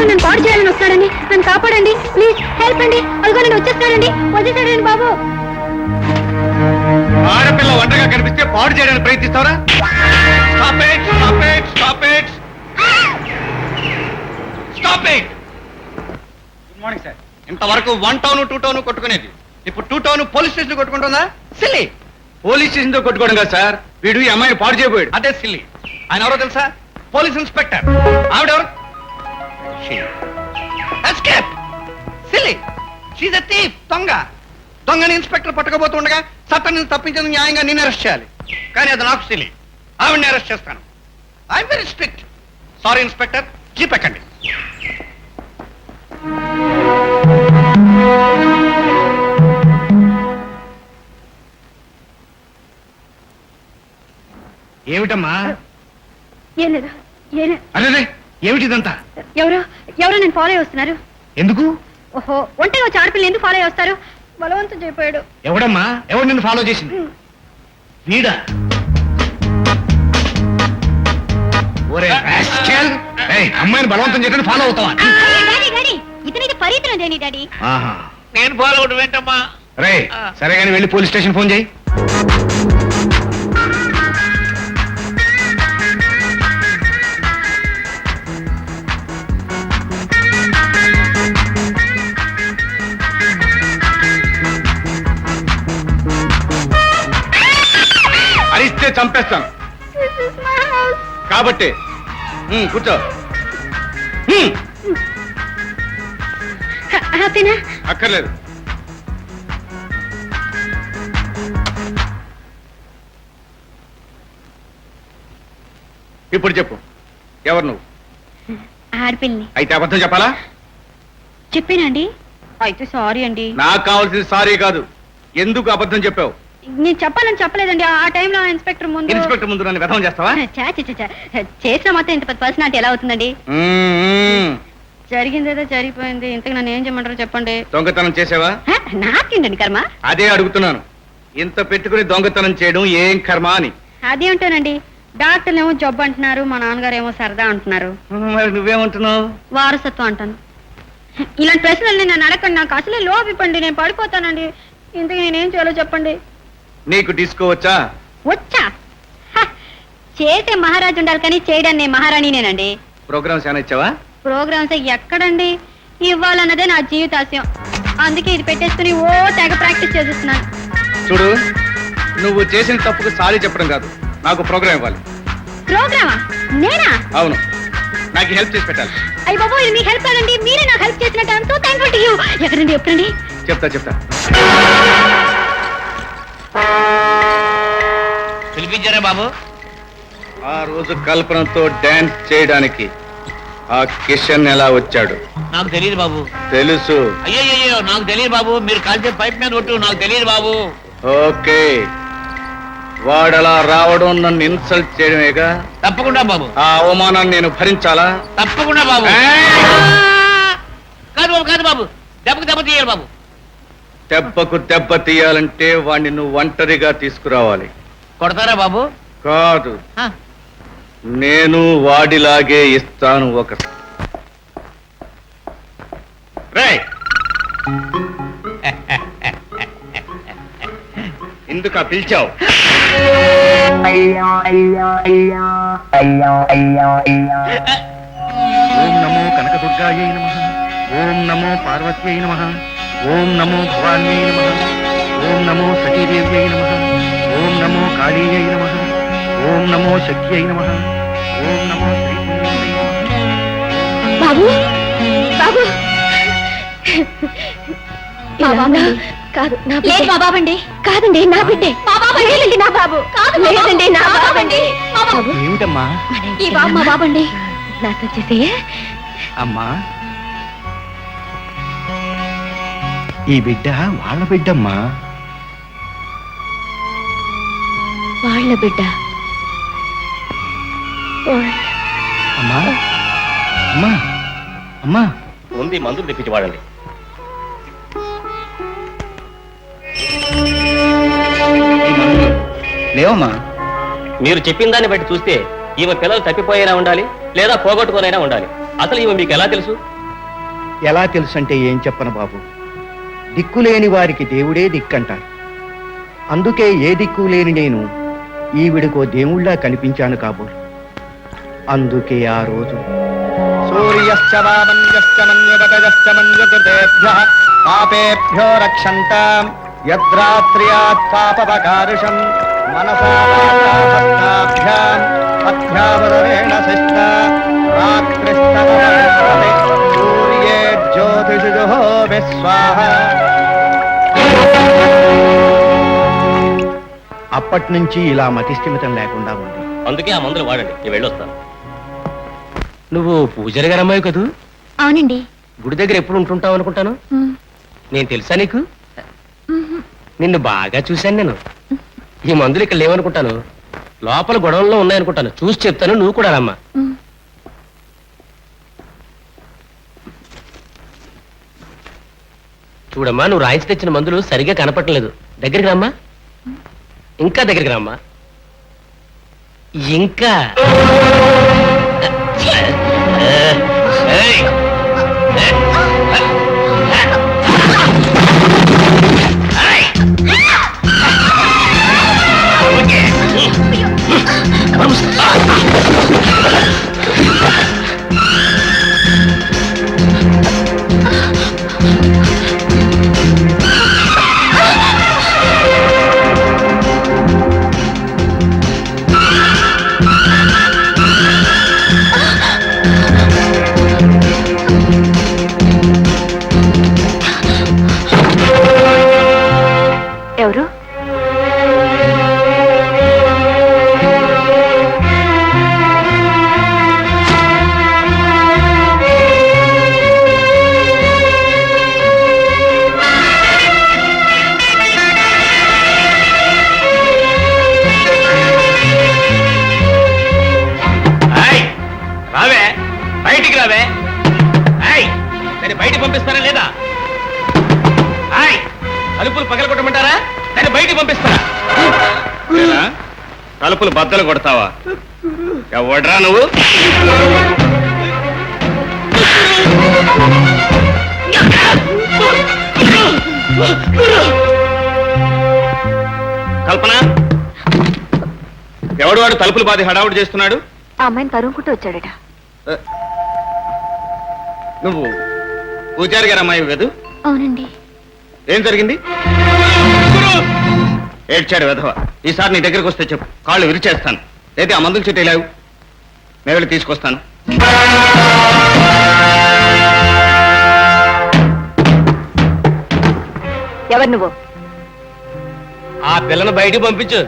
నన్ను పాడు చేయాలని వస్తాడండి. నన్ను కాపాడండి, ప్లీజ్ హెల్ప్ అండి. అదిగో నేను వచ్చేస్తానండి, వచ్చేసాడండి బాబు. ఆడపిల్ల ఒంటరిగా కనిపిస్తే పాడు చేయడానికి ప్రయత్నిస్తావరా? Stop it, stop it, stop it, stop it. Good morning sir. ఇంతవరకు 1 టౌన్ 2 టౌన్ కొట్టుకునేది, ఇప్పుడు 2 టౌన్ పోలీస్ స్టేషన్ కొట్టుకుంటుందా? సిల్లీ. పోలీస్ స్టేషన్ తో కొట్టుకోవడం కదా సార్, వీడు ఈ అమ్మాయిని పాడు చేయబోయాడు. అదే సిల్లీ. ఆయన ఎవరో తెలుసా? Police inspector. ఆవిడెవరు? Escape. Silly. She's a thief. దొంగని ఇన్స్పెక్టర్ పట్టుకోబోతుండగా చట్టం నుంచి తప్పించేందుకు న్యాయంగా నిన్ను అరెస్ట్ చేయాలి. కానీ అది నాకు సిల్లీ. ఆవిడని అరెస్ట్ చేస్తాను. I'm very strict. Sorry inspector, jeep ఎక్కండి. ఏమిటమ్మా? ఏం లేదు. అరే ఏమిటిదంతా? ఎవరో నేను ఫాలో అయ్యి వస్తున్నారు. ఎందుకు? ఓహో, ఒంటరిగా వచ్చి ఆడపిల్లని ఎందుకు ఫాలో అయ్యి వస్తారు? బలవంతం చేయపోయాడు. ఎవడమ్మా? ఎవడు నిన్ను ఫాలో చేసింది? వీడా? ఒరే రాస్కెల్, అమ్మాయిని బలవంతం చేయడానికి ఫాలో అవుతావా? ఇతనికి పరితనం దేని డాడీ? నేను ఫాలో అవడం ఏంటమ్మా? రే సరే కానీ వెళ్ళి పోలీస్ స్టేషన్ ఫోన్ చేయి. అరిస్తే చంపేస్తాను కాబట్టి కూర్చో. అక్కర్లేదు. ఇప్పుడు చెప్పు, ఎవరు నువ్వు? ఆడపిల్ని. అయితే అబద్ధం చెప్పాలా? చెప్పానండి. అయితే సారీ అండి. నాకు కావాల్సింది సారీ కాదు, ఎందుకు అబద్ధం చెప్పావు? నేను చెప్పాలని చెప్పలేదండి. ఆ టైంలో ఇన్స్పెక్టర్ ముందు నన్ను వ్యధం చేస్తావా? చేసిన మాత్రం ఇంత పర్సనాలిటీ ఎలా అవుతుందండి? జరిగిందేదో జరిగిపోయింది, ఇంతకు నన్ను ఏం చేయమంటారో చెప్పండి. దొంగతనం చేసావా? నాకేంటండి కర్మ? అదే అడుగుతున్నాను, ఇంత పెట్టుకుని దొంగతనం చేయడం ఏం కర్మ అని. అదేంటోనండి, డాక్టర్లు ఏమో జబ్బు అంటున్నారు, మా నాన్నగారు ఏమో సరదా అంటున్నారు. మరి నువ్వేమంటున్నావు? వారసత్వం అంటాను. ఇలాంటి ప్రశ్నలు నన్ను అడగండి, నాకు అసలే లోపిపండి, నేను పడిపోతానండి. ఇంతకు నేనేం చేయాలో చెప్పండి. నీకు డిస్కో వచ్చా? వచ్చా? చేసే మహారాజు ఉండాలి కానీ చేయడాన్ని నేను మహారాణినేనండి. ప్రోగ్రామ్స్ ఏమైనా ఇచ్చావా? ప్రోగ్రామ్స్ ఎక్కడండి, ఇవ్వాలన్నదే నా జీవితాశయం. అందుకే ఇది పెట్టేసుకుని ఓ తెగ ప్రాక్టీస్ చేస్తున్నాను. చూడు, నువ్వు చేసిన తప్పుకు సారీ చెప్పడం కాదు, నాకు ప్రోగ్రామ్ ఇవ్వాలి. ప్రోగ్రామా? నేనా? అవును, నాకు హెల్ప్ చేసి పెట్టాలి. అయ్య బాబు, ఇది మీకు హెల్ప్ కాదండి, మీరే నాకు హెల్ప్ చేసినట్టు. I am so thankful to you. ఎక్కడండి? ఎప్పుడండి? చెప్తా. పిలిపించారా బాబు? ఆ రోజు కల్పనతో డాన్స్ చేయడానికి ఆ కిషన్ ఎలా వచ్చాడు? నాకు తెలియదు బాబు. తెలుసు. అయ్యో నాకు తెలియదు బాబు, మీరు కాల్చే పైప్ మీద కొట్టు, నాకు తెలియదు బాబు. ఓకే, వాడలా రావడం నన్ను ఇన్సల్ట్ చేయడమేగా? తప్పకుండా బాబు. ఆ అవమానాన్ని నేను భరించాలా? తప్పకుండా బాబు. కాదు బాబు, దెబ్బకు దెబ్బ తీయాలి బాబు. దెబ్బకు దెబ్బ తీయాలంటే వాణ్ణి నువ్వు ఒంటరిగా తీసుకురావాలి. కొడతారా బాబు? కాదు, నేను వాడిలాగే ఇస్తాను ఒక. రేయ్, ఎందుకు పిలిచావు? ఓం నమో కనకదుర్గాయై నమః, ఓం నమో పార్వత్యై నమః, ఓం నమో భవాన్యై నమః, ఓం నమో సతీదేవ్యై నమః, ఓం నమో కాళీయై నమః, ఓం నమో శక్త్యై నమః, ఓం నమో శ్రీపుణ్యై నమః. బాబు బాబు కాదు, లేదు మా బాబండి. కాదండి, నా బిడ్డే. లేదండి, నా బాబు. లేదండి, నా బాబండి. ఏమిటమ్మా? ఈ బాబు మా బాబండి. నాతో చేసే అమ్మా, ఈ బిడ్డ వాళ్ళ బిడ్డమ్మా. వాళ్ళ బిడ్డ. అమ్మా అమ్మా అమ్మా, ఉంది, మందులు తెప్పించి వాడండి. లేవమ్మా. మీరు చెప్పిన దాన్ని బట్టి చూస్తే ఈమె పిల్లలు తప్పిపోయినా ఉండాలి, లేదా పోగొట్టుకోనైనా ఉండాలి. అసలు ఈమె మీకు ఎలా తెలుసు? ఎలా తెలుసంటే ఏం చెప్పను బాబు, దిక్కులేని వారికి దేవుడే దిక్కంటారు. అందుకే ఏ దిక్కు లేని నేను ఈవిడికో దేవుళ్ళ కనిపించాను కాబోలు. అందుకే ఆ రోజు సూర్యశ్చ వామన్యశ్చ మన్యపతయశ్చ మన్యకృతేభ్యః పాపేభ్యో రక్షంతాం యద్రాత్ర్యాత్ పాపపకారుషం మనసా వాచాభ్యాం అభ్యావరేణ శిష్ట రాత్రిస్తవే సూర్యే జ్యోతిషుజుః విస్వాహ. అప్పటి నుంచి ఇలా మతిస్థిమితం లేకుండా ఉంది. అందుకే ఆ మందులు వాడండి, నేను వెళ్ళొస్తాను. నువ్వు పూజారి గారు అమ్మాయి కదూ? అవునండి. గుడి దగ్గర ఎప్పుడు ఉంటుంటావు అనుకుంటాను. నేను తెలుసా నీకు? నిన్ను బాగా చూశాను నేను. ఈ మందులు ఇక్కడ లేవనుకుంటాను, లోపల గొడవల్లో ఉన్నాయనుకుంటాను. చూసి చెప్తాను, నువ్వు కూడా రమ్మా. చూడమ్మా, నువ్వు రాయించి తెచ్చిన మందులు సరిగా కనపట్టలేదు. దగ్గరికి రమ్మా, ఇంకా దగ్గరికి రమ్మా, ఇంకా. ఎవరు? రావే, బయటికి రావే. దాన్ని బయటికి పంపిస్తారా లేదా? తలుపులు పగల కొట్టమంటారా? దాన్ని బయటికి పంపిస్తారా? తలుపులు బద్దలు కొడతావా? ఎవడ్రా నువ్వు? కల్పన, ఎవడు వాడు తలుపులు బాది హడావుడి చేస్తున్నాడు? ఆ అమ్మాయిని తరుముకుంటూ వచ్చాడట. నువ్వు పూజారి గారు అమ్మాయి కదూ? అవునండి. ఏం జరిగింది? ఏడ్చాడు వెధవ. ఈసారి నీ దగ్గరకు వస్తే చెప్పు, కాళ్ళు విరిచేస్తాను. అయితే ఆ మందులు చెట్టు లేవు, నేను వెళ్ళి తీసుకొస్తాను. ఎవరు నువ్వు? ఆ పిల్లను బయటికి పంపించు.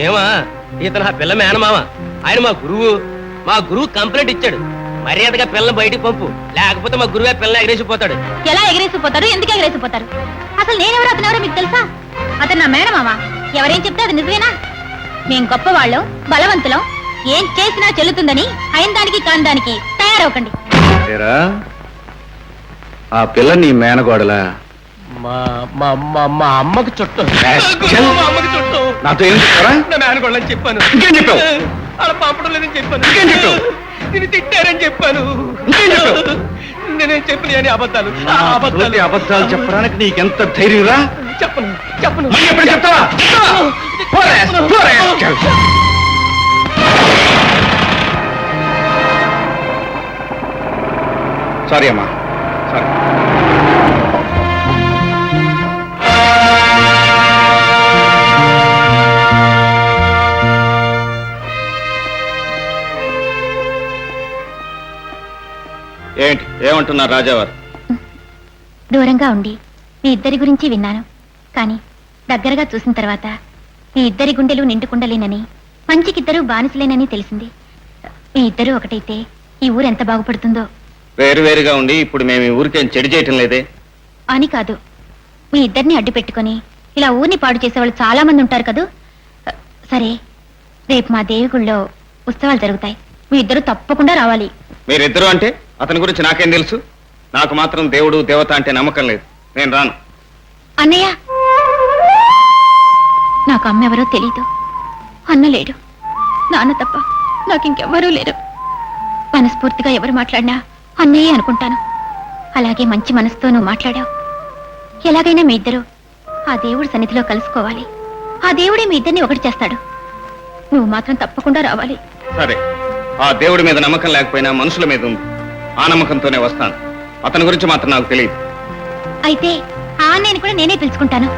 ఏమా, ఇతను ఆ పిల్ల మేనమామ. ఆయన మా గురువు కంప్లైంట్ ఇచ్చాడు. మర్యాదగా పిల్లని బయటికి పంపు, లేకపోతే మా గురువే పిల్ల ఎగరేసిపోతాడు. ఎలా ఎగరేసిపోతారు? ఎందుకు ఎగరేసిపోతారు? అసలు నేనెవరో అతనెవరో మీకు తెలుసా? అతను నా మేనమామ. ఎవరేం చెప్తే అది నిజమేనా? మేం గొప్పవాళ్ళం, బలవంతులం, ఏం చేసినా చెల్లుతుందని అయిన దానికి కాని దానికి తయారవకండి. ఆ పిల్ల నీ మేనగోడలా? మా అమ్మకు చుట్టూ. అమ్మకి చుట్టూ. నాతో ఏం చెప్పారా? నా మేనగోళ్ళని చెప్పాను. ఇంకేం చెప్పావు? అలా పంపడం లేదని చెప్పాను. ఇంకేం చెప్పావు? నేను తిట్టారని చెప్పాను. ఇంకేం చెప్పావు? నేనేం చెప్పిన అని అబద్ధాలు. అబద్ధాలు చెప్పడానికి నీకెంత ధైర్యంరా? చెప్పను. మళ్ళీ ఎప్పుడు చెప్తావా? సారీ అమ్మా, సారీ. ఏంటి ఏమంటున్నారు రాజావారు? దూరంగా ఉండి మీ ఇద్దరి గురించి విన్నాను, కానీ దగ్గరగా చూసిన తర్వాత మీ ఇద్దరి గుండెలు నిండుకుండలేనని, మంచికిద్దరూ బానిసలేనని తెలిసింది. మీ ఇద్దరూ ఒకటైతే ఈ ఊరు ఎంత బాగుపడుతుందో. వేరువేరుగా ఉండి ఇప్పుడు మేము ఈ ఊరికేం చెడు చేయటం లేదే. అని కాదు, మీ ఇద్దరిని అడ్డు పెట్టుకుని ఇలా ఊరిని పాడు చేసేవాళ్ళు చాలా మంది ఉంటారు కదూ. సరే, రేపు మా దేవి గుళ్ళో ఉత్సవాలు జరుగుతాయి, మీ ఇద్దరు తప్పకుండా రావాలి. మీరిద్దరు అంటే అతని గురించి నాకేం తెలుసు? నాకు మాత్రం దేవుడు దేవత అంటే నమ్మకం లేదు, నేను రాను. అన్నయ్య, నాకు అమ్మ ఎవరో తెలీదు, అన్న లేడు, నాన్న తప్ప నాకింకెవ్వరూ లేరు. మనస్ఫూర్తిగా ఎవరు మాట్లాడినా అన్నయ్య అనుకుంటాను. అలాగే మంచి మనసుతో నువ్వు మాట్లాడావు. ఎలాగైనా మీ ఇద్దరు ఆ దేవుడి సన్నిధిలో కలుసుకోవాలి. ఆ దేవుడే మీ ఇద్దరిని ఒకటి చేస్తాడు. నువ్వు మాత్రం తప్పకుండా రావాలి. సరే, ఆ దేవుడి మీద నమ్మకం లేకపోయినా మనుషుల మీద ఉంది. ఆ నమ్మకంతోనే వస్తాను. అతని గురించి మాత్రం నాకు తెలియదు. అయితే ఆ నేను కూడా నేనే పిలుచుకుంటాను.